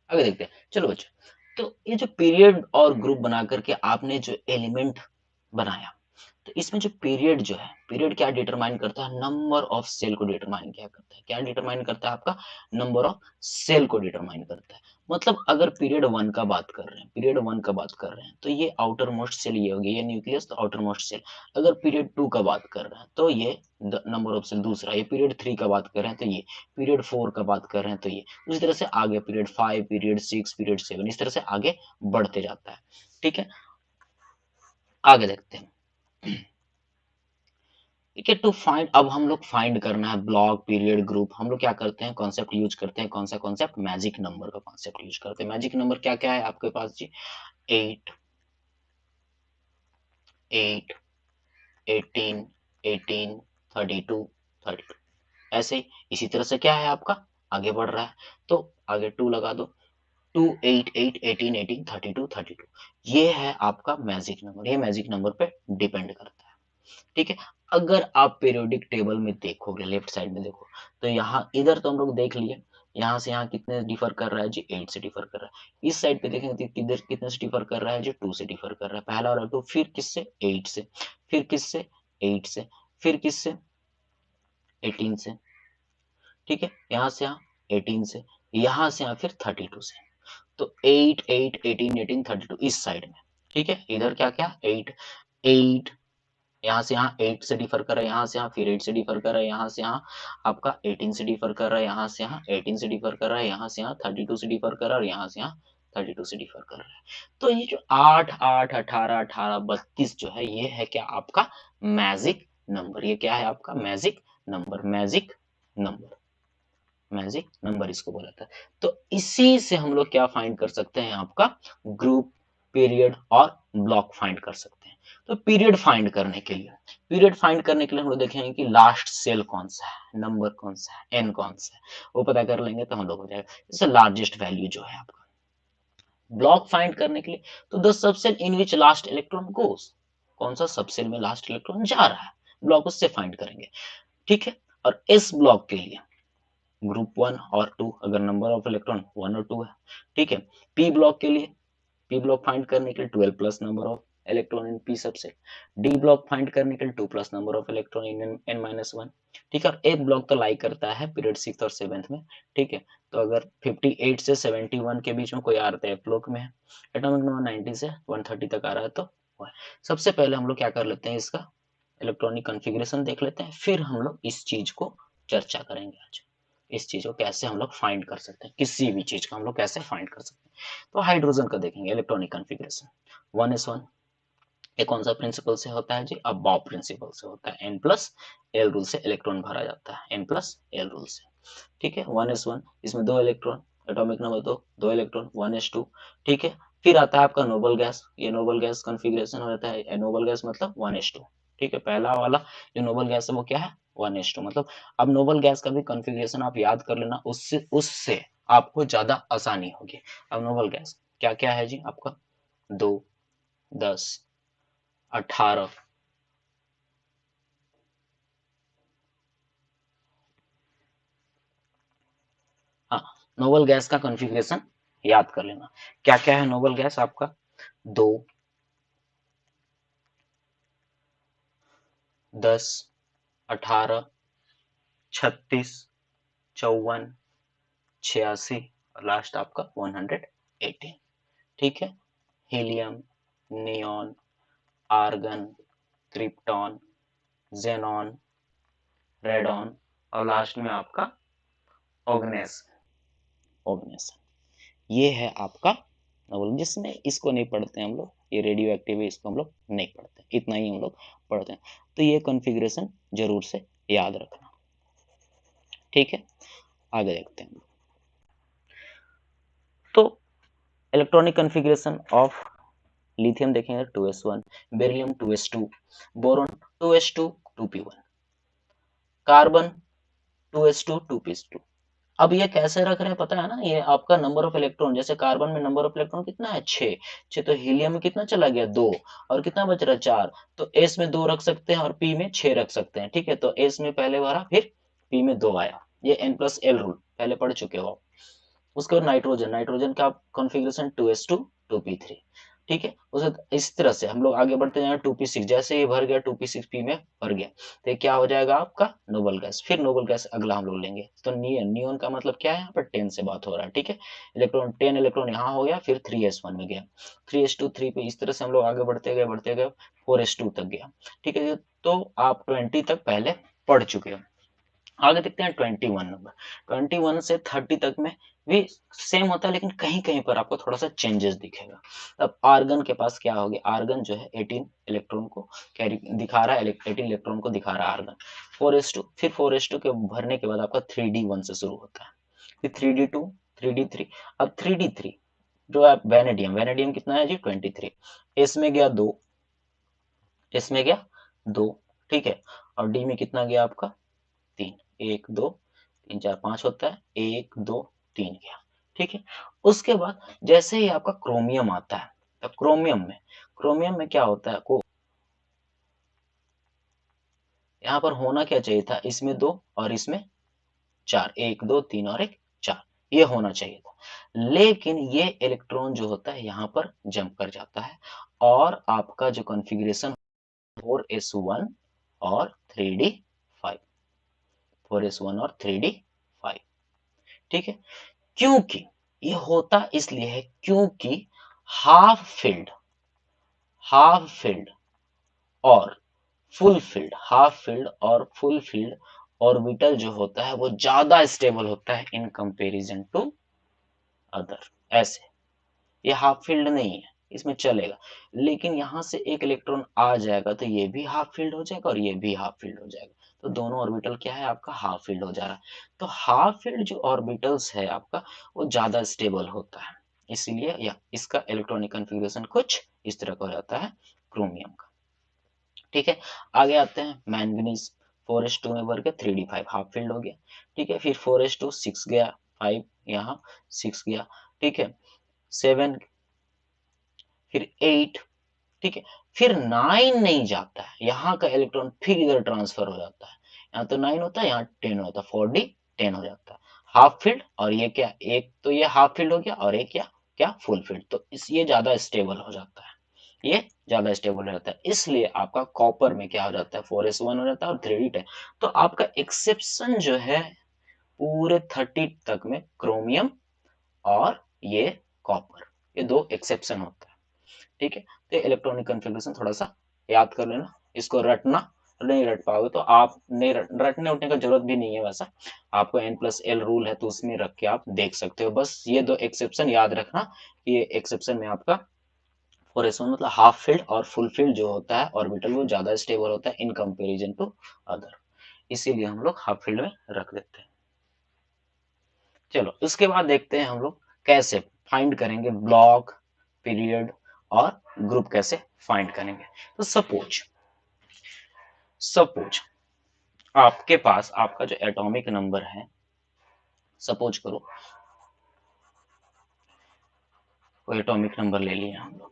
आगे देखते हैं। चलो बच्चों, तो ये जो पीरियड और ग्रुप बना करके आपने जो एलिमेंट बनाया, तो इसमें जो पीरियड जो है, पीरियड क्या डिटरमाइन करता है? नंबर ऑफ सेल को डिटरमाइन क्या करता है? क्या डिटरमाइन करता है? आपका नंबर ऑफ सेल को डिटरमाइन करता है। मतलब अगर पीरियड वन का बात कर रहे हैं, पीरियड वन का बात कर रहे हैं, तो ये आउटर मोस्ट सेल ये होगी, ये न्यूक्लियस, तो आउटर मोस्ट सेल। अगर पीरियड टू का बात कर रहे हैं तो ये नंबर ऑफ सेल दूसरा, ये पीरियड थ्री का बात कर रहे हैं तो ये, पीरियड फोर का बात कर रहे हैं तो ये, उसी तरह से आगे period five, period six, period seven, इस तरह से आगे बढ़ते जाता है। ठीक है, आगे देखते हैं। ठीक है, टू फाइंड, अब हम लोग फाइंड करना है ब्लॉक, पीरियड, ग्रुप। हम लोग क्या करते हैं? कॉन्सेप्ट यूज करते हैं। कौन सा कॉन्सेप्ट? मैजिक नंबर का कॉन्सेप्ट यूज करते हैं। मैजिक नंबर क्या क्या है आपके पास जी? 8, 8, 18, 18, 32, 32, ऐसे ही इसी तरह से क्या है आपका, आगे बढ़ रहा है तो आगे 2 लगा दो। 2, 8, 8, 18, 18, 32, 32, ये है आपका मैजिक नंबर। ये मैजिक नंबर पे डिपेंड करता है। ठीक है, अगर आप पीरियोडिक टेबल में देखोगे, लेफ्ट साइड में देखो, तो यहाँ इधर तो हम लोग देख लिए, यहाँ से यहाँ कितने डिफर कर रहा है जी? 8 से डिफर कर रहा है। इस साइड पे देखेंगे तो किधर कितने से डिफर कर रहा है जी? 2 से डिफर कर रहा है, पहला वाला 2, फिर किससे? 8 से, फिर किससे? 8 से, फिर किससे? 18 से। ठीक है, यहाँ से यहाँ 18 से, यहाँ से यहाँ फिर 32 से। तो 8, 8, 18, 18, 32 इस साइड में। ठीक है, इधर क्या क्या? 8, 8, यहाँ से यहाँ 8 से डिफर कर रहा है, यहाँ से यहाँ फिर 8 से डिफर कर रहा है, यहाँ से यहाँ आपका 18 से डिफर कर रहा है, यहाँ से यहाँ 18 से डिफर कर रहा है, यहाँ से यहाँ 32 से डिफर कर रहा है और यहाँ से यहाँ 32 से डिफर कर रहा है। तो ये जो 8, 8, 18, 18, 32 जो है, ये है क्या? आपका मैजिक नंबर। ये क्या है आपका? Magic number. Magic number, magic number इसको बोला था। तो इसी से हम लोग क्या फाइंड कर सकते हैं? आपका ग्रुप, पीरियड और ब्लॉक फाइंड कर सकते हैं। तो पीरियड फाइंड करने के लिए, पीरियड फाइंड करने के लिए हम लोग देखेंगे कि लास्ट सेल कौन सा है, नंबर कौन सा है, एन कौन सा है, वो पता कर लेंगे तो हम लोग हो जाएगा। जैसे लार्जेस्ट वैल्यू जो है आपका। ब्लॉक फाइंड करने के लिए, तो the subshell in which last electron goes, कौन सा सबसेल में लास्ट इलेक्ट्रॉन जा रहा है, ब्लॉक उससे फाइंड करेंगे। ठीक है, और इस ब्लॉक के लिए ग्रुप वन और टू, अगर नंबर ऑफ इलेक्ट्रॉन वन और टू है। ठीक है, पी ब्लॉक के लिए, पी ब्लॉक फाइंड करने के लिए 12 plus number of electron in P subset. D block find करने के लिए 2 plus number of electron in an minus one. ठीक है, और एक ब्लॉक तो लाई करता है पीरियड 6 और 7 में। ठीक है, तो अगर 58 से 71 के बीच में कोई आ रहा है, ब्लॉक में है, एटॉमिक नंबर 90 से 130 तक आ रहा है, तो वो है। सबसे पहले हम लोग क्या कर लेते हैं? इसका इलेक्ट्रॉनिक कॉन्फ़िगरेशन देख लेते हैं, फिर हम लोग इस चीज को चर्चा करेंगे आज। इस चीज को कैसे हम लोग फाइंड कर सकते हैं, किसी भी चीज को हम लोग कैसे फाइंड कर सकते हैं। तो हाइड्रोजन का देखेंगे इलेक्ट्रॉनिक कॉन्फ़िगरेशन। 1s1, ये कौन सा प्रिंसिपल से होता है जी? अबॉव प्रिंसिपल से होता है। n प्लस एल रूल से इलेक्ट्रॉन भरा जाता है, n प्लस एल रूल से। ठीक है, 1s1, इसमें 2 electron, atomic number 2, 2 electron, 1s2। ठीक है, फिर आता है आपका नोबल गैस। ये नोबल गैस कॉन्फ़िगरेशन हो जाता है, नोबल गैस मतलब 1s2। ठीक है, पहला वाला जो नोबल गैस है वो क्या है? 1s2। मतलब अब नोबल गैस का भी कॉन्फ़िगरेशन आप याद कर लेना, उससे उससे आपको ज्यादा आसानी होगी। अब नोबल गैस क्या क्या है जी आपका? 2, 10, 18, हाँ, नोबल गैस का कॉन्फ़िगरेशन याद कर लेना। क्या क्या है नोबल गैस आपका? 2, 10, 18, 36, 54, 86 और लास्ट आपका 118। ठीक है, helium, neon, argon, krypton, xenon, radon और लास्ट में आपका ऑग्नेस। ऑग्नेस, ये है आपका नोबल, जिसमें इसको नहीं पढ़ते हम लोग, ये रेडियो एक्टिव है, इसको हम लोग नहीं पढ़ते, इतना ही हम लोग पढ़ते हैं। तो ये कॉन्फ़िगरेशन जरूर से याद रखना। ठीक है, आगे देखते हैं। तो इलेक्ट्रॉनिक कॉन्फ़िगरेशन ऑफ लिथियम देखेंगे 2s1, beryllium 2s2, boron 2s2, 2p1, carbon 2s2, 2p2। अब ये कैसे रख रहे हैं पता है ना? ये आपका नंबर ऑफ इलेक्ट्रॉन, जैसे कार्बन में नंबर ऑफ इलेक्ट्रॉन कितना है? 6, 6, तो हीलियम में कितना चला गया? 2, और कितना बच रहा है? 4। तो एस में 2 रख सकते हैं और पी में 6 रख सकते हैं। ठीक है, तो एस में पहले भरा, फिर पी में 2 आया। ये n प्लस एल रूल पहले पढ़ चुके हो। उसके बाद नाइट्रोजन, नाइट्रोजन का कॉन्फ़िगरेशन 2s2 2p3, ठीक है। उसे इस तरह से हम लोग आगे बढ़ते जाएंगे 2p6, जैसे ये भर गया 2p6p में भर गया तो ये क्या हो जाएगा आपका नोबल गैस। फिर नोबल गैस अगला हम लोग लेंगे तो नियन, नियन का मतलब क्या है, यहाँ पर 10 से बात हो रहा है, ठीक है। इलेक्ट्रॉन 10 इलेक्ट्रॉन यहाँ हो गया, फिर 3s1 में गया, 3s2 3 पे, इस तरह से हम लोग आगे बढ़ते गए 4s2 तक गया, ठीक है। तो आप 20 तक पहले पढ़ चुके हो। आगे देखते हैं 21 नंबर, 21 से 30 तक में भी सेम होता है, लेकिन कहीं कहीं पर आपको थोड़ा सा चेंजेस दिखेगा। अब आर्गन के पास क्या हो गया, आर्गन जो है 18 इलेक्ट्रॉन को कैरी दिखा रहा है, 18 इलेक्ट्रॉन को दिखा रहा है आर्गन। 4s2, फिर 4s2 के भरने के बाद आपका 3d1 से शुरू होता है, फिर 3d2, 3d3, अब 3d3 जो है वेनेडियम, वेनेडियम कितना है जी 23, इसमें गया 2, इसमें गया 2, ठीक है। और डी में कितना गया आपका 3, 1 2 3 4 5 होता है, 1 2 3 गया, ठीक है। उसके बाद जैसे ही आपका क्रोमियम आता है, तो क्रोमियम में क्या होता है, को यहाँ पर होना क्या चाहिए था, इसमें 2 और इसमें 4, 1 2 3 और 1 4, ये होना चाहिए था। लेकिन ये इलेक्ट्रॉन जो होता है यहाँ पर जंप कर जाता है और आपका जो कॉन्फ़िगरेशन 4s1 और 3d5, 4s1 और 3d5, ठीक है। क्योंकि ये होता इसलिए है क्योंकि हाफ फील्ड, हाफ फील्ड और फुल फील्ड, हाफ फील्ड और फुल फील्ड ऑर्बिटल जो होता है वो ज्यादा स्टेबल होता है इन कंपैरिजन टू अदर। ऐसे ये हाफ फील्ड नहीं है, इसमें चलेगा, लेकिन यहां से एक इलेक्ट्रॉन आ जाएगा तो ये भी हाफ फील्ड हो जाएगा और ये भी हाफ फील्ड हो जाएगा, तो दोनों ऑर्बिटल क्या है आपका हाफ फील्ड हो जा रहा है। तो हाफ फील्ड जो ऑर्बिटल्स है आपका वो ज्यादा स्टेबल होता है, इसीलिए या इसका इलेक्ट्रॉनिक कॉन्फ़िगरेशन कुछ इस तरह का हो जाता है क्रोमियम का, ठीक है। आगे आते हैं मैंगनीज, 4s2 में भर के 3d5 हाफ फील्ड हो गया, ठीक है। फिर 4s2 6 गया, 5 यहाँ 6 गया, ठीक है। 7, फिर 8, ठीक है। फिर 9 नहीं जाता है, यहाँ का इलेक्ट्रॉन फिर इधर ट्रांसफर हो जाता है, यहाँ तो 9 होता है, यहाँ 10 होता है, 4d 10 हो जाता है हाफ फील्ड। और ये क्या, एक तो ये हाफ फील्ड हो गया और एक क्या क्या फुल फील्ड, तो इस ये ज्यादा स्टेबल हो जाता है, ये ज्यादा स्टेबल हो जाता है, इसलिए आपका कॉपर में क्या हो जाता है 4s1 हो जाता है और 3d10। तो आपका एक्सेप्शन जो है पूरे 30 तक में क्रोमियम और ये कॉपर, ये दो एक्सेप्शन होता है, ठीक है। तो इलेक्ट्रॉनिक कॉन्फ़िगरेशन थोड़ा सा याद कर लेना, इसको रटना नहीं रट पाओगे तो आप नहीं रटने उठने का जरूरत भी नहीं है, वैसा आपको n+l रूल है तो उसमें रख के आप देख सकते हो, बस ये दो एक्सेप्शन याद रखना। ये एक्सेप्शन में आपका 4s1 मतलब हाफ फील्ड और फुल फील्ड जो होता है ऑर्बिटल वो ज्यादा स्टेबल होता है इन कंपेरिजन टू अदर, इसीलिए हम लोग हाफ फील्ड में रख देते हैं। चलो उसके बाद देखते हैं हम लोग कैसे फाइंड करेंगे ब्लॉक, पीरियड और ग्रुप कैसे फाइंड करेंगे। तो सपोज सपोज आपके पास आपका जो एटॉमिक नंबर है, सपोज करो कोई एटॉमिक नंबर ले लिया हम लोग,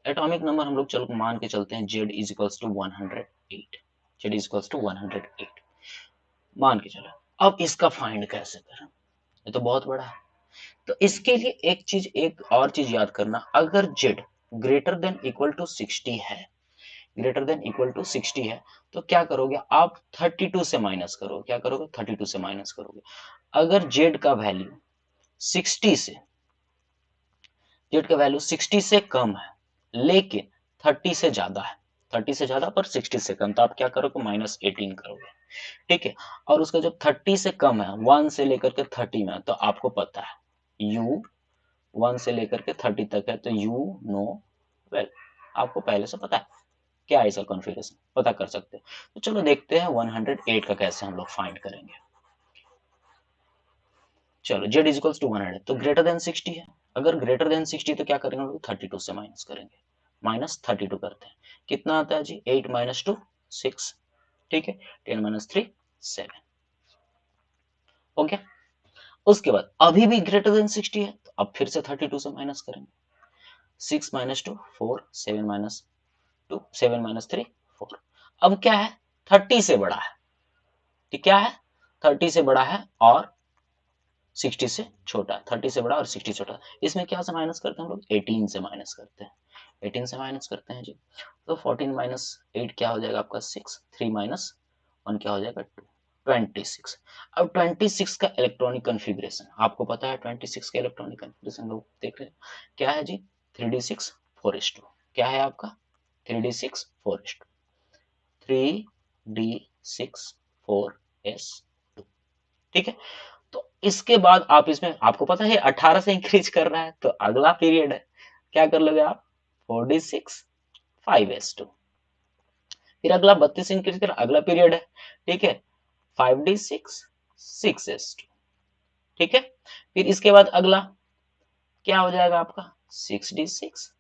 एटॉमिक नंबर हम लोग चलो मान के चलते हैं Z is equals to 108, Z is equals to 108 मान के चलो। अब इसका फाइंड कैसे करें, ये तो बहुत बड़ा है। तो इसके लिए एक और चीज याद करना, अगर Z greater than equal to 60 है, ग्रेटर देन इक्वल टू 60 है, तो क्या करोगे आप 32 से माइनस करोगे, क्या करोगे 32 से माइनस करोगे। अगर Z का वैल्यू 60 से, Z का वैल्यू 60 से कम है लेकिन 30 से ज्यादा है, 30 से ज्यादा पर 60 से कम, तो आप क्या करोगे -18 करोगे, ठीक है। और उसका जब 30 से कम है, 1 से लेकर के 30 में, तो आपको पता है U 1 से लेकर के 30 तक है, तो यू नो वेल, आपको पहले से पता है क्या है इसका कॉन्फ़िगरेशन, पता कर सकते हो। तो चलो देखते हैं 108 का कैसे हम लोग फाइंड करेंगे। चलो Z इज इक्वल्स टू 100 तो ग्रेटर देन 60 है, अगर ग्रेटर देन 60 तो क्या करेंगे हम लोग 32 से माइनस करेंगे, -32 करते हैं, कितना आता है जी 8 माइनस 2 6, ठीक है। 10 माइनस 3 7 हो गया। उसके बाद अभी भी ग्रेटर देन 60 है तो अब फिर से 32 से माइनस करेंगे, 6 माइनस 2 4 7 माइनस 2 7 माइनस 3 4, अब क्या है 30 से बड़ा है, ठीक क्या है 30 से बड़ा है और 60 से छोटा, 30 से बड़ा और 60 से छोटा। इसमें क्या से माइनस करते हैं हम लोग, 18 से माइनस करते हैं, 18 से माइनस करते हैं जी। तो 14 माइनस 8 क्या हो जाएगा आपका 6, 3 माइनस 1 क्या हो जाएगा 2, 26। अब 26 का इलेक्ट्रॉनिक कन्फिग्रेशन आपको पता है, 26 का इलेक्ट्रॉनिक कन्फिग्रेशन लोग देख रहे हैं क्या है जी, 3d6 4s2। क्या है आपका 3d6 4s2, 3d6 4s2, ठीक है। तो इसके बाद आप इसमें, आपको पता है 18 से इंक्रीज कर रहा है, तो अगला पीरियड है, क्या कर लोगे आप 4d6 5s2। फिर अगला 32 इंक्रीज कर अगला पीरियड है, ठीक है, 5d6 6s2, ठीक है। फिर इसके बाद अगला क्या हो जाएगा आपका 6d6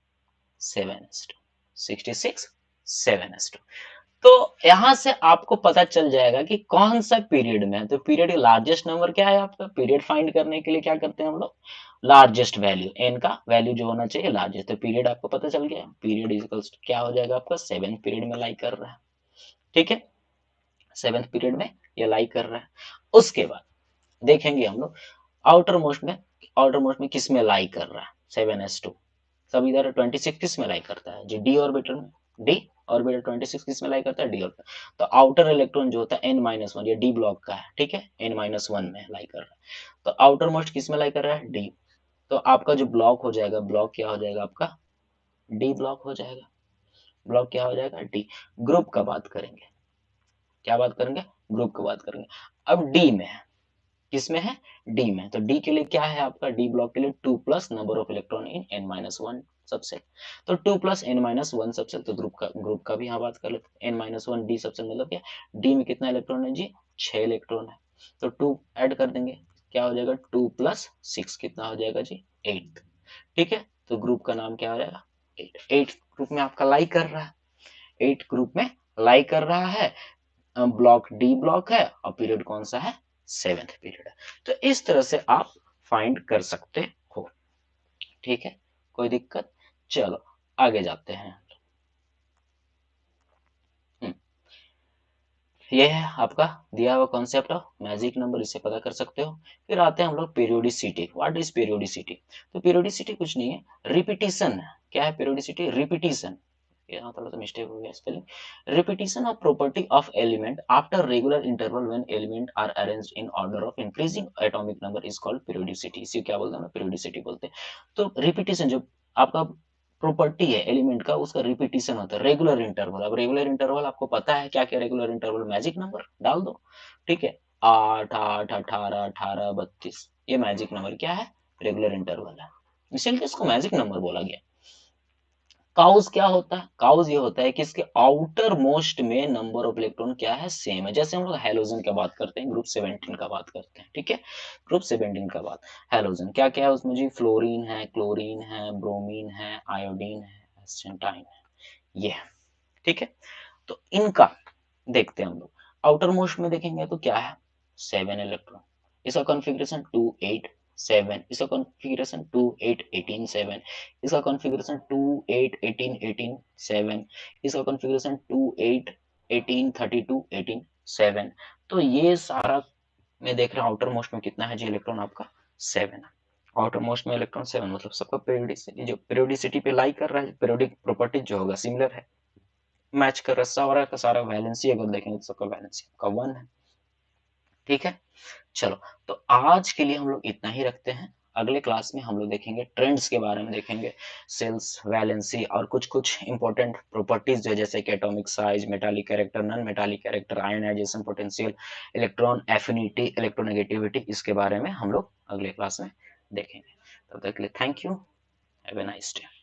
7s2, 66 7s2। तो यहां से आपको पता चल जाएगा कि कौन सा पीरियड में है। तो पीरियड लार्जेस्ट नंबर क्या है आपका, पीरियड फाइंड करने के लिए क्या करते हैं हम लोग, लार्जेस्ट वैल्यू, एन का वैल्यू जो होना चाहिए लार्जेस्ट। तो पीरियड आपको पता चल गया, पीरियड इक्वल्स क्या हो जाएगा आपका 7th पीरियड में लाई कर रहा है, ठीक है, 7th पीरियड में ये लाई कर रहा है। उसके बाद देखेंगे हम लोग आउटर मोस्ट में, आउटर मोस्ट में किस में लाई कर रहा है 7s2। सब इधर 26 किस में लाई करता है जी, डी ऑर्बिटल में, डी ऑर्बिटल 26 किस में लाई करता है, डी ऑर्बिटल। तो आउटर इलेक्ट्रॉन जो होता है n-1, ये डी ब्लॉक का है, ठीक है, n-1 में लाई कर रहा है। तो आउटर मोस्ट किस में लाई कर रहा है, डी। तो आपका जो ब्लॉक हो जाएगा, ब्लॉक क्या हो जाएगा आपका, डी ब्लॉक हो जाएगा, ब्लॉक क्या हो जाएगा डी। ग्रुप का बात करेंगे, क्या बात करेंगे, ग्रुप की बात करेंगे। अब डी में है, किसमें है, डी में। तो डी के लिए क्या है आपका, डी ब्लॉक के लिए 2 plus number of electron in n-1 subset. तो 2 प्लस n-1 सबसेट, तो ग्रुप का भी यहाँ बात कर लेते हैं। n-1 डी सबसेट मतलब क्या, डी में कितना इलेक्ट्रॉन है जी, 6 इलेक्ट्रॉन है। तो 2 ऐड कर देंगे, क्या हो जाएगा 2 प्लस 6 कितना हो जाएगा जी 8, ठीक है। तो ग्रुप का नाम क्या हो जाएगा 8, 8 ग्रुप में आपका लाई कर रहा है, 8 ग्रुप में लाई कर रहा है। ब्लॉक डी ब्लॉक है और पीरियड कौन सा है, 7th पीरियड है। तो इस तरह से आप फाइंड कर सकते हो, ठीक है, कोई दिक्कत। चलो आगे जाते हैं। हम्म, ये है आपका दिया हुआ कॉन्सेप्ट ऑफ मैजिक नंबर, इसे पता कर सकते हो। फिर आते हैं हम लोग पीरियोडिसिटी। What is periodicity. तो पीरियोडिसिटी कुछ नहीं है, रिपीटिशन। क्या है पीरियोडिसिटी, रिपीटिशन। यहाँ थोड़ा सा मिस्टेक हो गया spelling. Repetition of property of element after regular interval when element are arranged in order of increasing atomic number is called periodicity. इसे क्या बोलते हैं ना, पीरियोडिसिटी बोलते हैं। तो रिपीटिशन जो आपका प्रॉपर्टी है एलिमेंट का, उसका रिपीटिशन होता है रेगुलर इंटरवल। अब रेगुलर इंटरवल आपको पता है क्या क्या, रेगुलर इंटरवल मैजिक नंबर डाल दो, ठीक है, 8 8 18 18 32, ये मैजिक नंबर क्या है, रेगुलर इंटरवल है, इसीलिए इसको मैजिक नंबर बोला गया। काउज क्या होता है, काउज ये होता है कि इसके आउटर मोस्ट में नंबर ऑफ इलेक्ट्रॉन क्या है, सेम है। जैसे हम लोग हेलोजन का बात करते हैं, ग्रुप 17 का बात करते हैं, ठीक है, ग्रुप 17 का बात, हेलोजन क्या क्या है उसमें जी, फ्लोरीन है, क्लोरीन है, ब्रोमीन है, आयोडीन है, एस्टेंटाइन है, ये है, ठीक है। तो इनका देखते हैं हम लोग, आउटर मोस्ट में देखेंगे तो क्या है 7 इलेक्ट्रॉन, इसका कॉन्फ़िगरेशन 2 8 7, इसका कॉन्फ़िगरेशन 2 8 18 7, इसका कॉन्फ़िगरेशन 2 8 18 18 7, इसका कॉन्फ़िगरेशन 2 8 18 32 18 7। तो ये सारा मैं देख रहा हूँ आउटर मोस्ट में कितना है जी इलेक्ट्रॉन आपका 7 है। आउटर मोस्ट में इलेक्ट्रॉन 7 मतलब सबका पीरियोडिसिटी, जो पीरियोडिसिटी पे लाई कर रहा है, पीरियोडिक प्रॉपर्टी जो होगा सिमिलर है, मैच कर रहा है, सारा का सारा वैलेंसी अगर देखेंगे तो सबका वैलेंसी का 1 है, ठीक है। चलो, तो आज के लिए हम लोग इतना ही रखते हैं। अगले क्लास में हम लोग देखेंगे ट्रेंड्स के बारे में, देखेंगे सेल्स वैलेंसी और कुछ कुछ इंपॉर्टेंट प्रॉपर्टीज जो जैसे कि atomic size, metallic character, non metallic character, ionization potential, electron affinity, electronegativity, इसके बारे में हम लोग अगले क्लास में देखेंगे। तब तक के लिए thank you, have a nice day.